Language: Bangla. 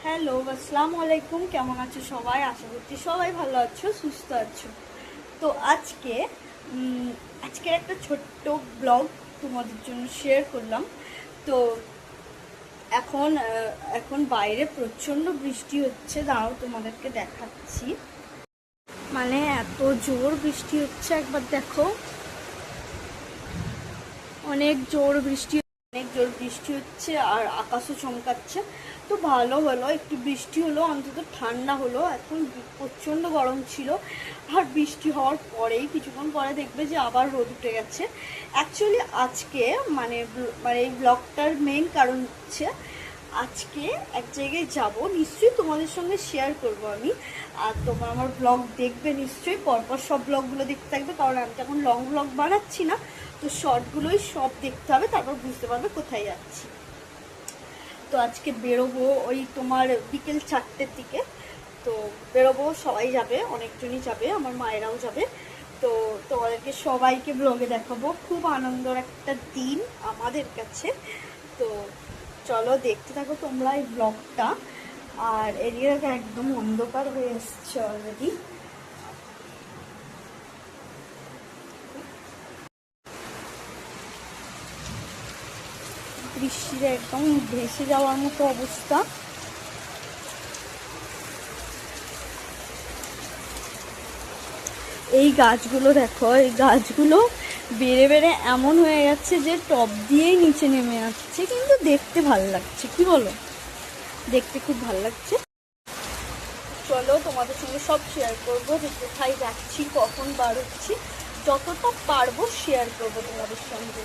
হ্যালো, আসসালামু আলাইকুম। কেমন আছো সবাই? আশা করছি সবাই ভালো আছো, সুস্থ আছো। তো আজকের একটা ছোট্ট ব্লগ তোমাদের জন্য শেয়ার করলাম। তো এখন বাইরে প্রচণ্ড বৃষ্টি হচ্ছে, দাঁড়াও তোমাদেরকে দেখাচ্ছি। মানে এত জোর বৃষ্টি হচ্ছে, একবার দেখো। অনেক জোর বৃষ্টি হচ্ছে আর আকাশও চমকাচ্ছে। তো ভালো হলো, একটু বৃষ্টি হলো, অন্তত ঠান্ডা হলো। এখন প্রচণ্ড গরম ছিল। আর বৃষ্টি হওয়ার পরেই কিছুক্ষণ পরে দেখবে যে আবার রোদ উঠে গেছে। অ্যাকচুয়ালি আজকে মানে এই ব্লগটার মেইন কারণ হচ্ছে আজকে এক জায়গায় যাব, নিশ্চয়ই তোমাদের সঙ্গে শেয়ার করব আমি। আর তোমরা আমার ব্লগ দেখবে নিশ্চয়ই, পরপর সব ব্লগগুলো দেখতে থাকবে, কারণ আমি এখন লং ব্লগ বানাচ্ছি না। তো শর্টগুলোই সব দেখতে হবে, তারপর বুঝতে পারবে কোথায় যাচ্ছি। তো আজকে বেরোবো ওই তোমার বিকেল 4টের দিকে। তো বেরোবো, সবাই যাবে, অনেকজনই যাবে, আমার মায়েরাও যাবে। তো তোমাদেরকে সবাইকে ব্লগে দেখাবো। খুব আনন্দের একটা দিন আমাদের কাছে। তো চলো দেখতে থাকো তোমরা এই ব্লগটা। আর এরিয়াটা একদম অন্ধকার হয়ে এসছে অলরেডি। বৃষ্টিতে একদম ভেসে যাওয়ার মতো অবস্থা। এই গাছগুলো দেখো, এই গাছগুলো বেড়ে বেড়ে এমন হয়ে যাচ্ছে যে টপ দিয়েই নিচে নেমে যাচ্ছে, কিন্তু দেখতে ভালো লাগছে, কি বলো? দেখতে খুব ভালো লাগছে। চলো তোমাদের সঙ্গে সব শেয়ার করবো, যে কোথায় যাচ্ছি, কখন বার হচ্ছি, যতটা পারবো শেয়ার করবো তোমাদের সঙ্গে।